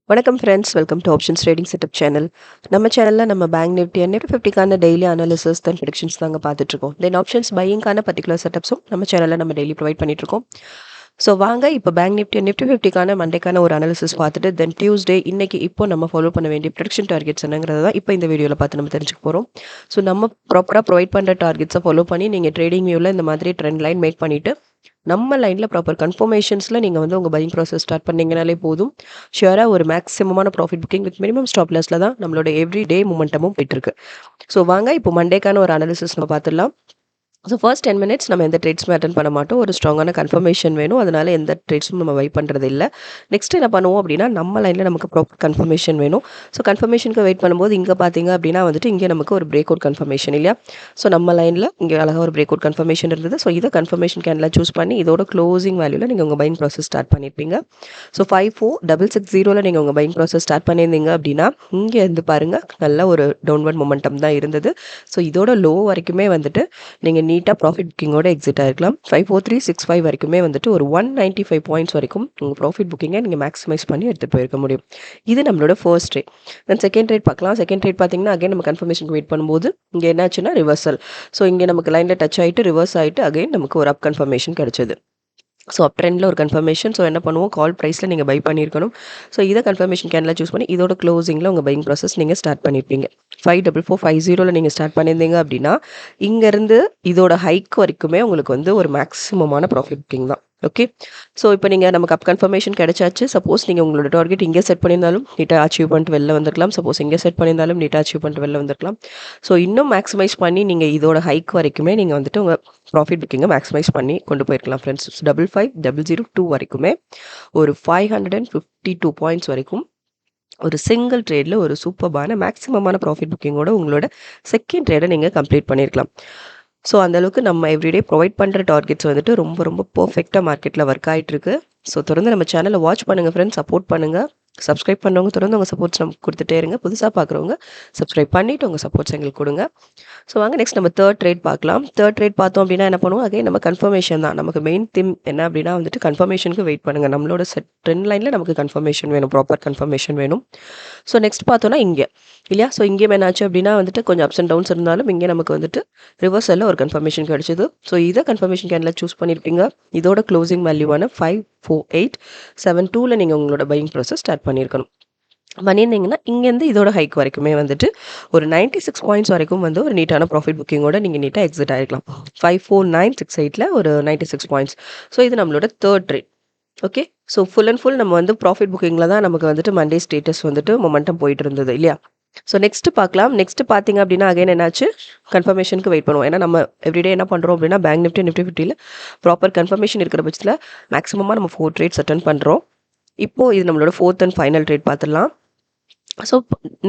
வணக்கம் friends, welcome to options trading setup channel. நம்ம சேனலில் நம்ம பேங்க் நிஃப்டி அண்ட் நிஃப்டி 50க்கான டெய்லி அனாலிசிஸ் தென் ப்ரெடிக்ஷன்ஸ் தாங்க பார்த்துட்ருக்கோம். தென் ஆப்ஷன்ஸ் பையிங்கான பர்டிகுலர் செட்டப்ஸும் நம்ம சேனலில் நம்ம டெய்லி ப்ரொவைட் பண்ணிட்டுருக்கோம். ஸோ வாங்க இப்போ பேங்க் நிஃப்டி அண்ட் நிஃப்டி 50க்கான மண்டேக்கான ஒரு அனாலிசிஸ் பார்த்துட்டு தென் டியூஸ்டே இன்னைக்கு இப்போ நம்ம ஃபாலோ பண்ண வேண்டிய ப்ரெடிக்ஷன் டார்கெட்ஸ் என்னங்கிறத தான் இப்போ இந்த வீடியோவில் பார்த்து நம்ம தெரிஞ்சுக்க போகிறோம். ஸோ நம்ம ப்ராப்பராக ப்ரொவைட் பண்ணுற டார்கெட்ஸை ஃபாலோ பண்ணி நீங்கள் ட்ரேடிங் வியூவில் இந்த மாதிரி ட்ரெண்ட் லைன் மேக் பண்ணிவிட்டு நம்ம லைனில் ப்ராப்பர் கன்ஃபர்மேஷன்ஸில் நீங்கள் வந்து உங்கள் பையிங் ப்ராசஸ் ஸ்டார்ட் பண்ணிங்கனாலே போதும். ஷியராக ஒரு மேக்ஸிமமான profit booking with minimum stop லாஸில் தான் நம்மளோட எவ்ரி டே மூமெண்டமும் போயிட்டுருக்கு. ஸோ வாங்க இப்போ மண்டேக்கான ஒரு அனாலிசிஸ் நம்ம பார்த்துடலாம். ஸோ ஃபர்ஸ்ட் 10 மினிட்ஸ் நம்ம எந்த ட்ரேட்ஸுமே அட்டன் பண்ண மாட்டோம். ஒரு ஸ்ட்ராங்கான கன்ஃபர்மேஷன் வேணும். அதனால எந்த ட்ரேட்ஸும் நம்ம வெயிட் பண்ணுறது இல்லை. நெக்ஸ்ட் என்ன பண்ணுவோம் அப்படின்னா, நம்ம லைனில் நமக்கு ப்ராப்பர் கன்ஃபர்மேஷன் வேணும். ஸோ கன்ஃபர்மேஷனுக்கு வெயிட் பண்ணும்போது இங்கே பார்த்தீங்க அப்படின்னா வந்துட்டு இங்கே நமக்கு ஒரு பிரேக் அவுட் கன்ஃபர்மேஷன் இல்லையா. ஸோ நம்ம லைனில் இங்கே அழகாக ஒரு பிரேக் அவுட் கன்ஃபர்மேஷன் இருந்தது. ஸோ இதை கன்ஃபர்மேஷன் கேன்லாம் சூஸ் பண்ணி இதோட க்ளோசிங் வேல்யூவில் நீங்கள் உங்கள் பையிங் ப்ராசஸ் ஸ்டார்ட் பண்ணியிருப்பீங்க. ஸோ 54,660 நீங்கள் உங்கள் பையிங் ப்ராசஸ் ஸ்டார்ட் பண்ணியிருந்தீங்க அப்படின்னா இங்கே இருந்து பாருங்கள் நல்ல ஒரு டவுன்வர்ட் மொமெண்டம் தான் இருந்தது. ஸோ இதோட லோ வரைக்குமே வந்துட்டு நீங்கள் நீட்டாக ப்ராஃபிட் புக்கிங்கோட எக்ஸிட் ஆகிருக்கலாம். 54365 வரைக்குமே வந்துட்டு ஒரு 195 பாயிண்ட்ஸ் வரைக்கும் உங்கள் ப்ராஃபிட் புக்கிங்கை நீங்கள் மேக்ஸிமைஸ் பண்ணி எடுத்துகிட்டு போயிருக்க முடியும். இது நம்மளோட first trade. Then second trade பார்க்கலாம். செகண்ட் ட்ரேட் பார்த்தீங்கன்னா அகைன் நம்ம கன்ஃபர்மேஷனுக்கு வெயிட் பண்ணும்போது இங்கே என்னாச்சுன்னா ரிவர்சல். ஸோ இங்கே நமக்கு லைனில் டச் ஆகிட்டு ரிவர்ஸ் ஆகிட்டு அகைன் நமக்கு ஒரு அப் கன்ஃபர்மேஷன் கிடைச்சது. ஸோ அப் ட்ரெண்டில் ஒரு கன்ஃபர்மேஷன். ஸோ என்ன பண்ணுவோம், கால் ப்ரைஸில் நீங்கள் பை பண்ணியிருக்கணும். ஸோ இதை கன்ஃபர்மேஷன் கேன்லாம் சூஸ் பண்ணி இதோட க்ளோசிங்கில் உங்கள் பையிங் ப்ராசஸ் நீங்கள் ஸ்டார்ட் பண்ணியிருப்பீங்க. 54450 நீங்கள் ஸ்டார்ட் பண்ணியிருந்தீங்க அப்படின்னா இங்கேருந்து இதோட ஹைக் வரைக்குமே உங்களுக்கு வந்து ஒரு மேக்ஸிமமான ப்ராஃபிட் புக்கிங் தான். ஓகே. ஸோ இப்போ நீங்கள் நமக்கு அப் கன்ஃபர்மேஷன் கிடைச்சாச்சு. சப்போஸ் நீங்கள் உங்களோட டார்கெட் இங்கே செட் பண்ணியிருந்தாலும் நீட்டாக அச்சீவ் பண்ணிட்டு வெளில வந்துருக்கலாம். சப்போஸ் இங்கே செட் பண்ணியிருந்தாலும் நீட்டாக அச்சீவ் பண்ணிட்டு வெளில வந்துருக்கலாம். ஸோ இன்னும் மேக்ஸிமைஸ் பண்ணி நீங்கள் இதோட ஹைக் வரைக்குமே நீங்கள் வந்துட்டு உங்கள் ப்ராஃபிட் புக்கிங்கை மேக்ஸிமைஸ் பண்ணி கொண்டு போயிருக்கலாம் ஃப்ரெண்ட்ஸ். 55002 வரைக்குமே ஒரு 552 பாயிண்ட்ஸ் வரைக்கும் ஒரு சிங்கிள் ட்ரேடில் ஒரு சூப்பர்பான மேக்ஸிமமான ப்ராஃபிட் புக்கிங்கோட உங்களோட செகண்ட் ட்ரேடை நீங்கள் கம்ப்ளீட் பண்ணியிருக்கலாம். ஸோ அந்தளவுக்கு நம்ம எவ்ரிடே ப்ரொவைட் பண்ணுற டார்கெட்ஸ் வந்துட்டு ரொம்ப ரொம்ப பர்ஃபெக்டாக மார்க்கெட்டில் ஒர்க் ஆகிட்டுருக்கு. ஸோ தொடர்ந்து நம்ம சேனலை வாட்ச் பண்ணுங்கள் ஃப்ரெண்ட்ஸ், சப்போர்ட் பண்ணுங்கள். சப்ஸ்கிரைப் பண்ணுறவங்க தொடர்ந்து உங்கள் சப்போர்ட்ஸ் நமக்கு கொடுத்துட்டே இருங்க. புதுசாக பார்க்குறவங்க சப்ஸ்கிரைப் பண்ணிவிட்டு உங்கள் சப்போர்ட்ஸ் எங்களுக்கு கொடுங்க. ஸோ வாங்க நெக்ஸ்ட் நம்ம தேர்ட் ட்ரேட் பார்க்கலாம். தேர்ட் ட்ரேட் பார்த்தோம் அப்படின்னா என்ன பண்ணுவோம், அகைன் நம்ம கன்ஃபர்மேஷன் தான். நமக்கு மெயின் திம் என்ன அப்படின்னா வந்துட்டு கன்ஃபர்மேஷனுக்கு வெயிட் பண்ணுங்கள். நம்மளோட செட் ட்ரெண்ட் லைனில் நமக்கு கன்ஃபர்மேஷன் வேணும், ப்ராப்பர் கன்ஃபர்மேஷன் வேணும். ஸோ நெக்ஸ்ட் பார்த்தோன்னா இங்கே இல்லையா. ஸோ இங்கே என்னாச்சு அப்படின்னா வந்துட்டு கொஞ்சம் அப்ஸ் அண்ட் டவுன்ஸ் இருந்தாலும் இங்கே நமக்கு வந்துட்டு ரிவர்சலில் ஒரு கன்ஃபர்மேஷன் கிடைச்சிது. ஸோ இதை கன்ஃபர்மேஷன் கேனில் சூஸ் பண்ணியிருப்பீங்க. இதோட க்ளோசிங் வேல்யூவான 54872 நீங்கள் உங்களோட பையிங் ப்ராசஸ் ஸ்டார்ட் பண்ணியிருக்கணும். பண்ணியிருந்தீங்கன்னா இங்கேருந்து இதோட ஹைக் வரைக்குமே வந்துட்டு ஒரு 96 பாயிண்ட்ஸ் வரைக்கும் வந்து ஒரு நீட்டான ப்ராஃபிட் புக்கிங்கோட நீங்கள் நீட்டாக எக்ஸிட் ஆகிருக்கலாம். 54968 ஒரு 96 பாயிண்ட்ஸ். ஸோ இது நம்மளோட third trade. Okay. So full and full நம்ம வந்து ப்ராஃபிட் புக்கிங்கில் தான் நமக்கு வந்துட்டு மண்டே ஸ்டேட்டஸ் வந்துட்டு மொமெண்டம் போயிட்டு இருந்தது இல்லையா. ஸோ நெக்ஸ்ட் பார்க்கலாம். நெக்ஸ்ட் பார்த்தீங்க அப்படின்னா அகைன் என்னாச்சு, கன்ஃபர்மேஷனுக்கு வெயிட் பண்ணுவோம். ஏன்னா நம்ம எவ்ரிடே என்ன பண்ணுறோம் அப்படின்னா பேங்க் நிஃப்டி நிஃப்டி 50ல் ப்ராப்பர் கன்ஃபர்மேஷன் இருக்கிற பட்சத்தில் மேக்ஸிமமாக நம்ம 4 ட்ரேட்ஸ் அட்டன் பண்ணுறோம். இப்போது இது நம்மளோட 4th அண்ட் ஃபைனல் ட்ரேட் பார்த்துடலாம். ஸோ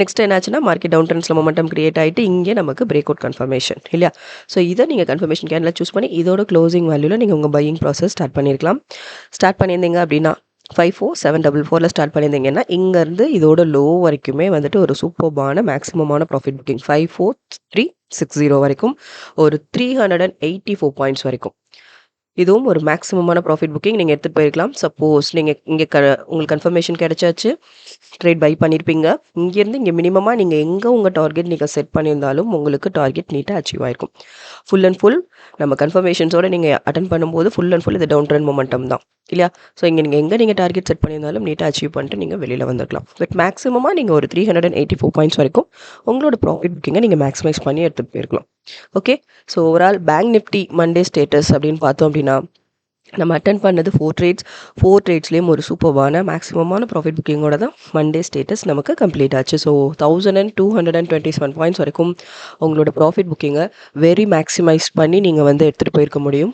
நெக்ஸ்ட் என்னாச்சுன்னா மார்க்கெட் டவுன் ட்ரெண்ட்ஸில் மொமெண்டம் கிரியேட் ஆகிட்டு இங்கே நமக்கு பிரேக் அவுட் கன்ஃபர்மேஷன் இல்லையா. ஸோ இதை நீங்கள் கன்ஃபர்மேஷன் கேனில் சூஸ் பண்ணி இதோட க்ளோசிங் வேல்யூவில் நீங்கள் உங்கள் பையிங் ப்ராசஸ் ஸ்டார்ட் பண்ணியிருக்கலாம். ஸ்டார்ட் பண்ணியிருந்தீங்க அப்படின்னா 54744 ஸ்டார்ட் பண்ணியிருந்தீங்கன்னா இங்கேருந்து இதோட லோ வரைக்குமே வந்துட்டு ஒரு சூப்பர்பான மேக்ஸிமமான ப்ராஃபிட் புக்கிங் 54360 வரைக்கும் ஒரு 384 பாயிண்ட்ஸ் வரைக்கும் இதுவும் ஒரு மேக்ஸிமமான ப்ராஃபிட் புக்கிங் நீங்கள் எடுத்துகிட்டு போயிருக்கலாம். சப்போஸ் நீங்கள் இங்கே உங்களுக்கு கன்ஃபர்மேஷன் கிடைச்சாச்சு, ட்ரேட் பை பண்ணியிருப்பீங்க. இங்கேருந்து இங்கே மினிமமாக நீங்கள் எங்கே உங்கள் டார்கெட் நீங்கள் செட் பண்ணியிருந்தாலும் உங்களுக்கு டார்கெட் நீட்டாக அச்சீவ் ஆகிருக்கும். ஃபுல் அண்ட் ஃபுல் நம்ம கன்ஃபர்மேஷன்ஸோடு நீங்கள் அட்டன் பண்ணும்போது ஃபுல் அண்ட் ஃபுல் இது டவுன் ட்ரெண்ட் மொமெண்டம் தான் இல்லையா. ஸோ இங்கே நீங்கள் எங்கே நீங்கள் டார்கெட் செட் பண்ணியிருந்தாலும் நீட்டாக அச்சீவ் பண்ணிட்டு நீங்கள் வெளியில் வந்துருக்கலாம். பட் மேக்ஸிமமாக நீங்கள் ஒரு 384 பாயிண்ட்ஸ் வரைக்கும் உங்களோட ப்ராஃபிட் புக்கிங்கை நீங்கள் மேக்ஸிமைஸ் பண்ணி எடுத்துகிட்டு போயிருக்கலாம். Okay. So overall bank Nifty Monday status அப்படின்னு பார்த்தோம் அப்படின்னா நம்ம அட்டன் பண்ணது 4 ட்ரேட்ஸ். 4 ட்ரேட்ஸ்லேயும் ஒரு சூப்பர்வான மேக்ஸிமமான ப்ராஃபிட் புக்கிங்கோட தான் மண்டே ஸ்டேட்டஸ் நமக்கு கம்ப்ளீட் ஆச்சு. ஸோ 1227 பாயிண்ட்ஸ் வரைக்கும் உங்களோட ப்ராஃபிட் புக்கிங்கை வெரி மேக்ஸிமைஸ் பண்ணி நீங்கள் வந்து எடுத்துகிட்டு போயிருக்க முடியும்.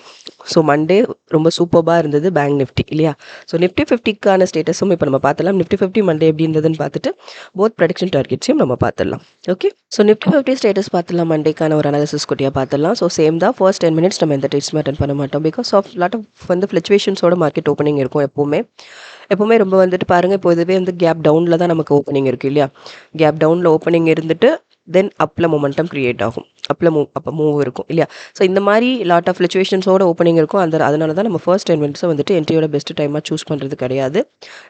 ஸோ மண்டே ரொம்ப சூப்பராக இருந்தது பேங்க் நிஃப்டி இல்லையா. ஸோ நிஃப்டி 50க்கான ஸ்டேட்டஸும் இப்போ நம்ம பார்த்துலாம். நிஃப்டி 50 மண்டே எப்படி இருந்ததுன்னு பார்த்துட்டு போத் ப்ரெடிக்ஷன் டார்கெட்ஸையும் நம்ம பார்த்துடலாம். ஓகே. ஸோ நிஃப்டி 50 ஸ்டேட்டஸ் பார்த்துலாம். மண்டேக்கான ஒரு அனாலிசிஸ் குட்டியாக பார்த்துடலாம். ஸோ சேம் தான். ஃபர்ஸ்ட் 10 மினிட்ஸ் நம்ம எந்த ட்ரேட்ஸுமே அட்டன் பண்ண மாட்டோம். பிகாஸ் ஆஃப் லாட் ஆஃப் வந்து ஃப்ளக்சுவேஷன்ஸோட மார்க்கெட் ஓப்பனிங் இருக்கும் எப்போவுமே. எப்பவுமே ரொம்ப வந்துட்டு பாருங்க, இப்போ இதுவே வந்து கேப் டவுன்ல தான் நமக்கு ஓப்பனிங் இருக்கு இல்லையா? கேப் டவுன்ல ஓப்பனிங் இருந்துட்டு தென் அப்ல மொமெண்டம் கிரியேட் ஆகும். அப்போ மூவ் இருக்கும் இல்லையா? ஸோ இந்த மாதிரி லாட் ஆஃப் ஃப்ளக்சுவேஷன்ஸோட ஓப்பனிங் இருக்கும். அதனால தான் நம்ம ஃபர்ஸ்ட் 10 மினிட்ஸை வந்துட்டு என்ட்ரியோட பெஸ்ட் டைமாக சூஸ் பண்ணுறது கிடையாது.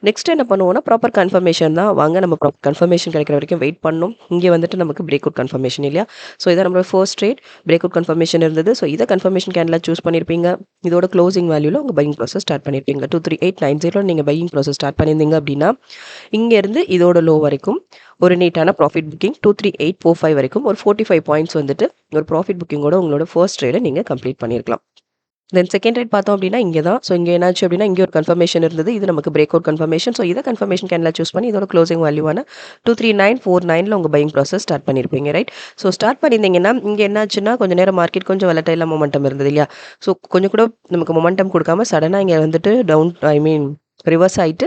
நெக்ஸ்ட் என்ன பண்ணுவோம்னா ப்ராப்பர் கன்ஃபர்மேஷன் தான். வாங்க நம்ம ப்ராப்பர் கன்ஃபர்மேஷன் கிடைக்கிற வரைக்கும் வெயிட் பண்ணணும். இங்கே வந்துட்டு நமக்கு பிரேக் அவுட் கன்ஃபர்மேஷன் இல்லையா? ஸோ இதை நம்மளோட first trade break out confirmation இருந்தது. ஸோ இதை கன்ஃபர்மேஷன் கேண்டில் சூஸ் பண்ணியிருப்பீங்க. இதோட க்ளோசிங் வேல்யூவில் உங்கள் பையிங் ப்ராசஸ் ஸ்டார்ட் பண்ணியிருப்பீங்க. 23890 நீங்கள் பையிங் ப்ராசஸ் ஸ்டார்ட் பண்ணியிருந்தீங்க அப்படின்னா இங்கேருந்து இதோட லோ வரைக்கும் ஒரு நீட்டான ப்ராஃபிட் புக்கிங் 23845 வரைக்கும் ஒரு 45 பாயிண்ட்ஸ் வந்துட்டு ஒரு ப்ராஃபிட் புக்கிங்கோட உங்களோட ஃபர்ஸ்ட் ட்ரேடை நீங்கள் கம்ப்ளீட் பண்ணியிருக்கலாம். தென் செகண்ட் ட்ரேட் பார்த்தோம் அப்படின்னா இங்கே தான். ஸோ இங்கே என்னாச்சு அப்படின்னா இங்கே ஒரு கன்ஃபர்மேஷன் இருந்தது. இது நமக்கு பிரேக் அவுட் கன்ஃபர்மேஷன். ஸோ இதை கன்ஃபர்மேஷன் கேண்டில் சூஸ் பண்ணி இதோட க்ளோசிங் வேல்யூவான 23949 உங்கள் பையிங் ப்ராசஸ் ஸ்டார்ட் பண்ணியிருப்பீங்க ரைட். ஸோ ஸ்டார்ட் பண்ணியிருந்தீங்கன்னா இங்கே என்னாச்சுன்னா கொஞ்சம் நேரம் மார்க்கெட் கொஞ்சம் வெலட்டைலாக மொமெண்டம் இருந்தது இல்லையா? ஸோ கொஞ்சம் கூட நமக்கு மொமெண்டம் கொடுக்காம சடனாக இங்கே வந்துட்டு டவுன் ரிவர்ஸ் ஆகிட்டு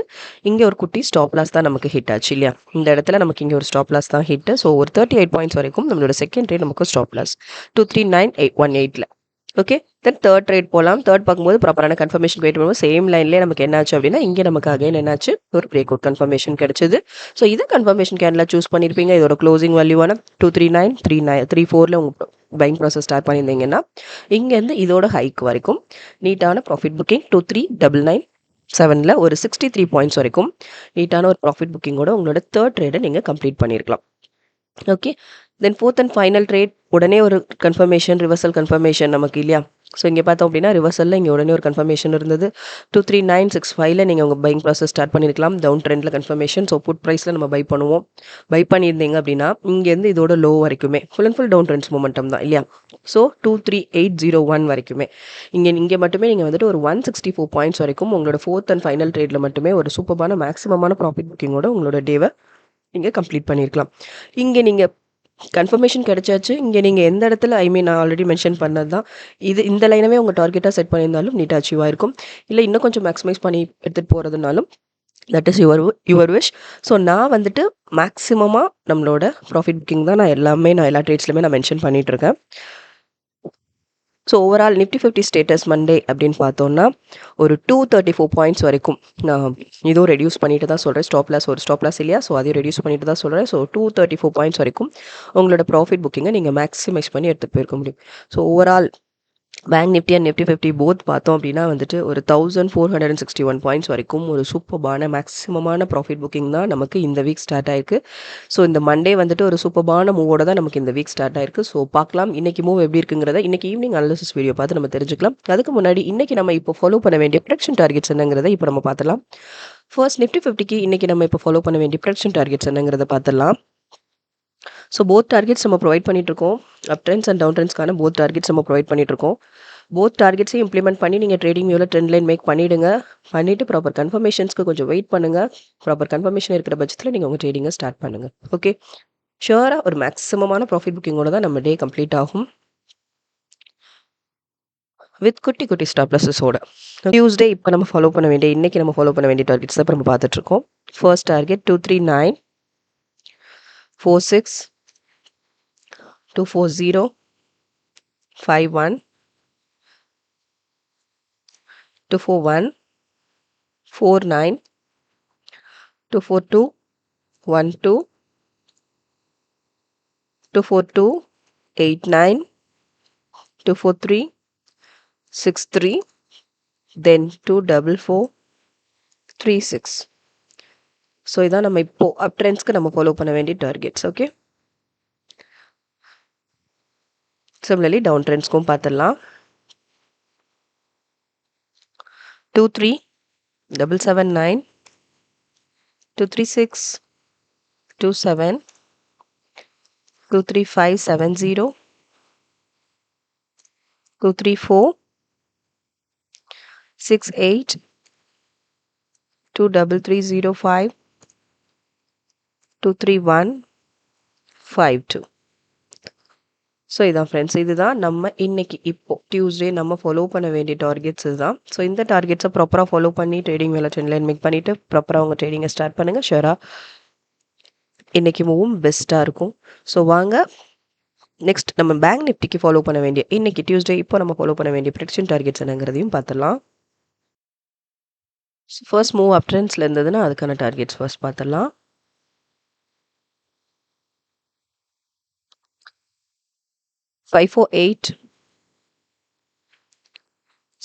இங்கே ஒரு குட்டி ஸ்டாப் லாஸ் தான் நமக்கு ஹிட் ஆச்சு இல்லையா? இந்த இடத்துல நமக்கு இங்கே ஒரு ஸ்டாப் லாஸ் தான் ஹிட். ஸோ ஒரு 38 பாயிண்ட்ஸ் வரைக்கும் நம்மளோட செகண்ட் ட்ரேட் நமக்கு stop loss 23918. Okay, then third trade போகலாம். தேர்ட் பார்க்கும்போது ப்ராப்பரான கன்ஃபர்மேஷன் வெயிட் பண்ணுவோம். சேம் லைன்லேயே நமக்கு என்னாச்சு அப்படின்னா இங்கே நமக்கு அகைன் என்னாச்சு ஒரு பிரேக் அவுட் கன்ஃபர்மேஷன் கிடைச்சது. ஸோ இதை கன்ஃபர்மேஷன் கேண்டில் சூஸ் பண்ணியிருப்பீங்க. இதோட க்ளோசிங் வேல்யூவான 23934 உங்கள் பையிங் ப்ராசஸ் ஸ்டார்ட் பண்ணியிருந்தீங்கன்னா இங்கேருந்து இதோட ஹைக் வரைக்கும் நீட்டான ப்ராஃபிட் புக்கிங் 23997 ஒரு 63 பாயிண்ட்ஸ் வரைக்கும் நீட்டான ஒரு ப்ராஃபிட் புக்கிங்கோட உங்களோட தேர்ட் ட்ரேடை நீங்கள் கம்ப்ளீட் பண்ணியிருக்கலாம். Okay, then fourth and final trade உடனே ஒரு கன்ஃபர்மேஷன் ரிவர்சல் கன்ஃபர்மேஷன் நமக்கு இல்லையா? ஸோ இங்கே பார்த்தோம் அப்படின்னா ரிவர்சலில் இங்கே உடனே ஒரு கன்ஃபர்மேஷன் இருந்தது. 23965 நீங்கள் உங்கள் பையிங் ப்ராசஸ் ஸ்டார்ட் பண்ணியிருக்கலாம். டவுன் ட்ரெண்டில் கன்ஃபர்மேஷன். ஸோ புட் ப்ரைஸில் நம்ம பை பண்ணுவோம். பை பண்ணியிருந்தீங்க அப்படின்னா இங்கேருந்து இதோட லோ வரைக்குமே full and full down trends momentum தான் இல்லையா? ஸோ 23801 வரைக்குமே இங்கே மட்டுமே நீங்கள் வந்துட்டு ஒரு 164 பாயிண்ட்ஸ் வரைக்கும் உங்களோட ஃபோர்த் அண்ட் ஃபைனல் ட்ரேடில் மட்டுமே ஒரு சூப்பரான மேக்ஸிமமான ப்ராஃபிட் புக்கிங்கோட உங்களோட டேவை நீங்கள் கம்ப்ளீட் பண்ணியிருக்கலாம். இங்கே நீங்கள் கன்ஃபர்மேஷன் கிடைச்சாச்சு. இங்கே நீங்கள் எந்த இடத்துல நான் ஆல்ரெடி மென்ஷன் பண்ணது தான். இந்த லைனவே உங்கள் டார்கெட்டாக செட் பண்ணியிருந்தாலும் நீட்டாக அச்சீவ் ஆயிருக்கும். இல்லை இன்னும் கொஞ்சம் மேக்ஸிமைஸ் பண்ணி எடுத்துகிட்டு போகிறதுனாலும் that is your wish. So நான் வந்துட்டு மேக்ஸிமமாக நம்மளோட ப்ராஃபிட் புக்கிங் தான் நான் எல்லா ட்ரேட்ஸ்லையுமே நான் மென்ஷன் பண்ணிகிட்ருக்கேன். So overall Nifty 50 status Monday அப்படின்னு பார்த்தோன்னா ஒரு 234 பாயிண்ட்ஸ் வரைக்கும் நான் இதுவும் ரெடியூஸ் பண்ணிட்டு தான் சொல்கிறேன். ஸ்டாப் லாஸ் இல்லையா? ஸோ அதையும் ரெடியூஸ் பண்ணிட்டு தான் சொல்கிறேன். ஸோ 234 பாயிண்ட்ஸ் வரைக்கும் உங்களோட ப்ராஃபிட் புக்கிங்கை நீங்கள் மேக்ஸிமைஸ் பண்ணி எடுத்துகிட்டு போயிருக்க முடியும். So overall bank Nifty and Nifty 50 both பார்த்தோம் அப்படின்னா வந்துட்டு ஒரு 1461 பாயிண்ட்ஸ் வரைக்கும் ஒரு சூப்பர்பான மேக்ஸிமமான ப்ராஃபிட் புக்கிங் தான் நமக்கு இந்த வீக் ஸ்டார்ட் ஆயிருக்கு. ஸோ இந்த மண்டே வந்துட்டு ஒரு சூப்பர்பான மூவோட தான் நமக்கு இந்த வீக் ஸ்டார்ட் ஆயிருக்கு. ஸோ பார்க்கலாம் இன்னைக்கு மூவ் எப்படி இருக்குங்கிறத இன்னைக்கு ஈவினிங் அனாலிசிஸ் வீடியோ பார்த்து நம்ம தெரிஞ்சுக்கலாம். அதுக்கு முன்னாடி இன்னைக்கு நம்ம இப்போ ஃபாலோ பண்ண வேண்டிய ப்ரொடக்ஷன் டார்கெட்ஸ் என்னங்கிறத இப்போ நம்ம பார்த்துலாம். ஃபர்ஸ்ட் நிஃப்டி 50க்கு இன்னைக்கு நம்ம இப்போ ஃபாலோ பண்ண வேண்டிய ப்ரொடக்ஷன் டார்கெட்ஸ் என்னங்கிறத பார்த்துலாம். ஸோ போத் டார்கெட்ஸ் நம்ம ப்ரொவைட் பண்ணிட்டுருக்கோம். அப் ட்ரெண்ட்ஸ் அண்ட் டவுன் ட்ரெண்ட்ஸ்க்கான போத் டார்கெட்ஸ் நம்ம ப்ரொவைட் பண்ணிட்டுருக்கோம். போத் டார்கெட்ஸையும் இம்ப்ளிமெண்ட் பண்ணி நீங்கள் ட்ரேடிங் வியூவில் ட்ரெண்ட் லைன் மேக் பண்ணிவிடுங்க. பண்ணிவிட்டு ப்ராப்பர் கன்ஃபர்மேஷன்ஸ்க்கு கொஞ்சம் வெயிட் பண்ணுங்கள். ப்ராப்பர் கன்ஃபர்மேஷன் இருக்கிற பட்சத்தில் நீங்கள் உங்கள் ட்ரேடிங்கை ஸ்டார்ட் பண்ணுங்கள். ஓகே, ஷுவராக ஒரு மேக்ஸிமமான ப்ராஃபிட் புக்கிங்கோட தான் நம்ம டே கம்ப்ளீட் ஆகும். வித் குட்டி குட்டி ஸ்டாப் லாஸஸோட. டியூஸ்டே இப்போ நம்ம ஃபாலோ பண்ண வேண்டிய இன்னைக்கு நம்ம ஃபாலோ பண்ண வேண்டிய டார்கெட்ஸ் தான் நம்ம பார்த்துட்ருக்கோம். First target 23946 240 51 241 49 242 12 242 89 243 63 then 244 36. ஸோ இதான் நம்ம இப்போ அப் ட்ரெண்ட்ஸ்க்கு நம்ம ஃபாலோ பண்ண வேண்டிய டார்கெட்ஸ். ஓகே, சிமிலர்லி டவுன் ட்ரெண்ட்ஸ்க்கும் பார்த்துடலாம். 23779 236 27 23570 234 68 23305 231 52. ஸோ இதான் ஃப்ரெண்ட்ஸ், இதுதான் நம்ம இன்னைக்கு இப்போ டியூஸ்டே நம்ம ஃபாலோ பண்ண வேண்டிய டார்கெட்ஸ் இதுதான். ஸோ இந்த டார்கெட்ஸை ப்ராப்பராக ஃபாலோ பண்ணி ட்ரேடிங் மேலே ட்ரெண்ட் லைன் மேக் பண்ணிவிட்டு ப்ராப்பராக உங்கள் ட்ரேடிங்கை ஸ்டார்ட் பண்ணுங்கள். ஷுவராக இன்றைக்கி மூவும் பெஸ்ட்டாக இருக்கும். ஸோ வாங்க நெக்ஸ்ட் நம்ம பேங்க் நிஃப்டிக்கு ஃபாலோ பண்ண வேண்டிய இன்னைக்கு டியூஸ்டே இப்போ நம்ம ஃபாலோ பண்ண வேண்டிய ப்ரெடிக்ஷன் டார்கெட்ஸ் என்னங்கிறதையும் பார்த்துடலாம். ஃபர்ஸ்ட் மூவ் அப் ட்ரெண்ட்ஸில் இருந்ததுன்னா அதுக்கான டார்கெட்ஸ் ஃபர்ஸ்ட் பார்த்துடலாம். 548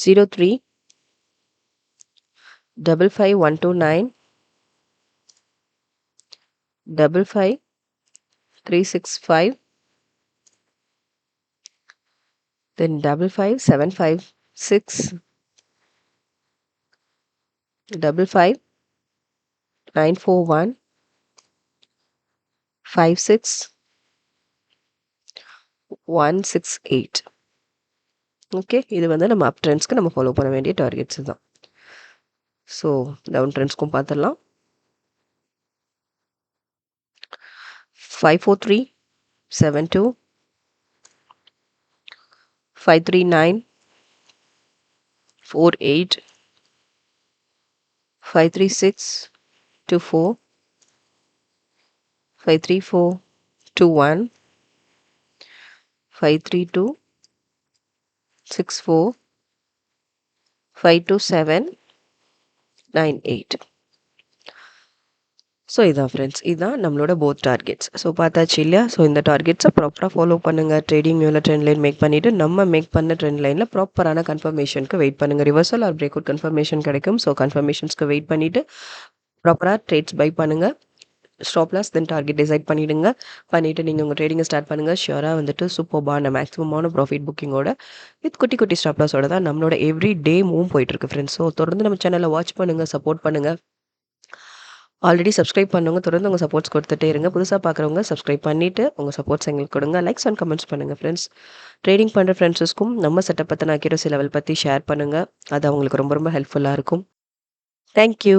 03 55129 55 365 then 55756 55 941 56 168. ஓகே, இது வந்து நம்ம அப் ட்ரெண்ட்ஸ்க்கு நம்ம ஃபாலோ பண்ண வேண்டிய டார்கெட்ஸ் தான். ஸோ டவுன் ட்ரெண்ட்ஸ்க்கும் பார்த்துடலாம். 543 72 539 48 536 24 534 21 532 64 527 98. ஸோ இதான் ஃப்ரெண்ட்ஸ், இதுதான் நம்மளோட போத் டார்கெட்ஸ். ஸோ பார்த்தாச்சு இல்லையா? ஸோ இந்த டார்கெட்ஸை ப்ராப்பராக ஃபாலோ பண்ணுங்கள். ட்ரேடிங் வியூவில் ட்ரெண்ட் லைன் மேக் பண்ணிவிட்டு நம்ம மேக் பண்ண ட்ரெண்ட் லைனில் ப்ராப்பரான கன்ஃபர்மேஷனுக்கு வெயிட் பண்ணுங்கள். Reversal R break out confirmation கிடைக்கும். ஸோ கன்ஃபர்மேஷன்ஸ்க்கு வெயிட் பண்ணிவிட்டு ப்ராப்பராக ட்ரேட்ஸ் பை பண்ணுங்கள். ஸ்டாப் லாஸ் தென் டார்கெட் டிசைட் பண்ணிவிடுங்க. பண்ணிவிட்டு நீங்கள் உங்கள் ட்ரேடிங்கை ஸ்டார்ட் பண்ணுங்கள். ஷியோராக வந்துட்டு சூப்பர்பான மேக்ஸிமமான ப்ராஃபிட் புக்கிங்கோட வித் குட்டி குட்டி ஸ்டாப் லாஸோட தான் நம்மளோட எவ்ரி டே மூவ் போயிட்டுருக்கு ஃப்ரெண்ட்ஸ். ஸோ தொடர்ந்து நம்ம சேனலை வாட்ச் பண்ணுங்கள், சப்போர்ட் பண்ணுங்கள். ஆல்ரெடி சப்ஸ்கிரைப் பண்ணவங்க தொடர்ந்து உங்கள் சப்போர்ட்ஸ் கொடுத்துட்டே இருங்க. புதுசாக பார்க்குறவங்க சப்ஸ்கிரைப் பண்ணிவிட்டு உங்கள் சப்போர்ட்ஸ் எங்களுக்கு கொடுங்க. லைக்ஸ் அண்ட் கமெண்ட்ஸ் பண்ணுங்கள் ஃப்ரெண்ட்ஸ். ட்ரேடிங் பண்ணுற ஃப்ரெண்ட்ஸுக்கும் நம்ம செட்டப் பற்றின அக்யூரசி லெவல் பற்றி ஷேர் பண்ணுங்கள். அது அவங்களுக்கு ரொம்ப ரொம்ப ஹெல்ப்ஃபுல்லாக இருக்கும். தேங்க்யூ.